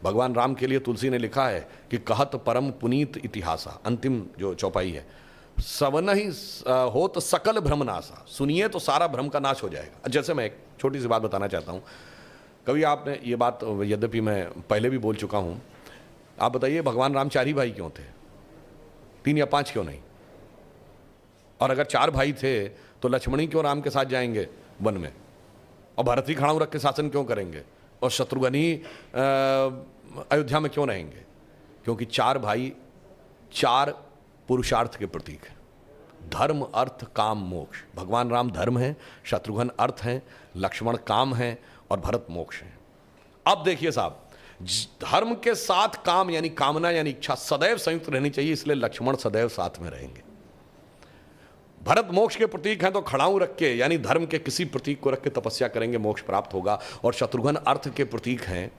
भगवान राम के लिए तुलसी ने लिखा है कि कहत परम पुनीत इतिहासा, अंतिम जो चौपाई है, सवन ही हो तो सकल भ्रमनाशा, सुनिए तो सारा भ्रम का नाश हो जाएगा। जैसे मैं एक छोटी सी बात बताना चाहता हूँ, कभी आपने ये बात, यद्यपि मैं पहले भी बोल चुका हूँ, आप बताइए भगवान राम 4 ही भाई क्यों थे, 3 या 5 क्यों नहीं? और अगर 4 भाई थे तो लक्ष्मण ही क्यों राम के साथ जाएंगे वन में, और भरत ही खड़ाऊ रख के शासन क्यों करेंगे, और शत्रुघ्न ही अयोध्या में क्यों रहेंगे? क्योंकि 4 भाई 4 पुरुषार्थ के प्रतीक हैं, धर्म अर्थ काम मोक्ष। भगवान राम धर्म है, शत्रुघ्न अर्थ हैं, लक्ष्मण काम है और भरत मोक्ष है। अब देखिए साहब, धर्म के साथ काम यानी कामना यानी इच्छा सदैव संयुक्त रहनी चाहिए, इसलिए लक्ष्मण सदैव साथ में रहेंगे। भरत मोक्ष के प्रतीक हैं तो खड़ाऊ रख के यानी धर्म के किसी प्रतीक को रख के तपस्या करेंगे, मोक्ष प्राप्त होगा। और शत्रुघ्न अर्थ के प्रतीक हैं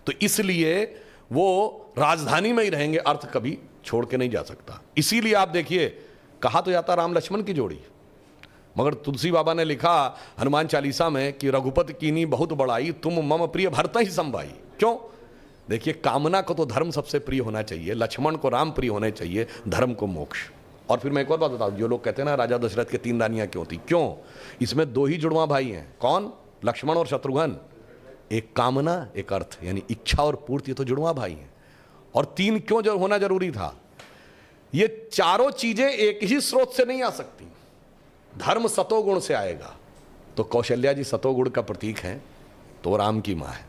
तो इसलिए वो राजधानी में ही रहेंगे, अर्थ कभी छोड़ के नहीं जा सकता। इसीलिए आप देखिए, कहा तो जाता राम लक्ष्मण की जोड़ी, मगर तुलसी बाबा ने लिखा हनुमान चालीसा में कि रघुपति कीनी बहुत बड़ाई, तुम मम प्रिय भरत ही संभाई। क्यों? देखिए, कामना को तो धर्म सबसे प्रिय होना चाहिए, लक्ष्मण को राम प्रिय होने चाहिए, धर्म को मोक्ष। और फिर मैं एक और बात बताऊं, जो लोग कहते हैं ना राजा दशरथ के 3 रानियां क्यों थी, क्यों? इसमें 2 ही जुड़वा भाई हैं, कौन? लक्ष्मण और शत्रुघ्न। एक कामना, एक अर्थ, यानी इच्छा और पूर्ति, तो जुड़वा भाई हैं। और 3 क्यों जो होना जरूरी था? ये चारों चीजें एक ही स्रोत से नहीं आ सकती। धर्म सतोगुण से आएगा, तो कौशल्या जी सतोगुण का प्रतीक हैं, तो राम की मां है।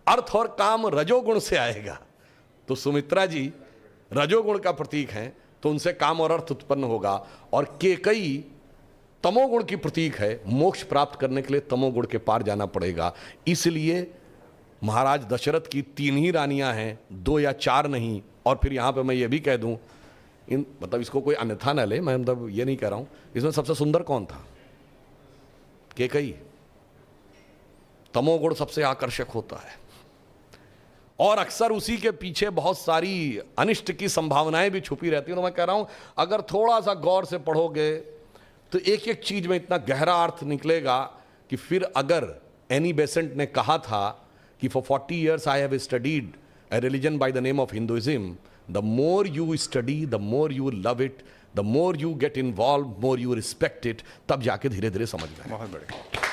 अर्थ और काम रजोगुण से आएगा, तो सुमित्रा जी रजोगुण का प्रतीक हैं, तो उनसे काम और अर्थ उत्पन्न होगा। और केकई तमोगुण की प्रतीक है, मोक्ष प्राप्त करने के लिए तमोगुण के पार जाना पड़ेगा। इसलिए महाराज दशरथ की 3 ही रानियां हैं, 2 या 4 नहीं। और फिर यहां पे मैं ये भी कह दूं, मतलब इसको कोई अन्यथा न ले, मैं मतलब ये नहीं कह रहा हूं, इसमें सबसे सुंदर कौन था? केकई। तमोगुण सबसे आकर्षक होता है और अक्सर उसी के पीछे बहुत सारी अनिष्ट की संभावनाएं भी छुपी रहती हैं। तो मैं कह रहा हूं, अगर थोड़ा सा गौर से पढ़ोगे तो एक एक चीज में इतना गहरा अर्थ निकलेगा कि फिर अगर एनी बेसेंट ने कहा था कि for 40 years I have studied a religion by the name of Hinduism, the more you study, the more you love it, the more you get involved, more you respect it, तब जाके धीरे धीरे समझ में। बहुत बढ़िया।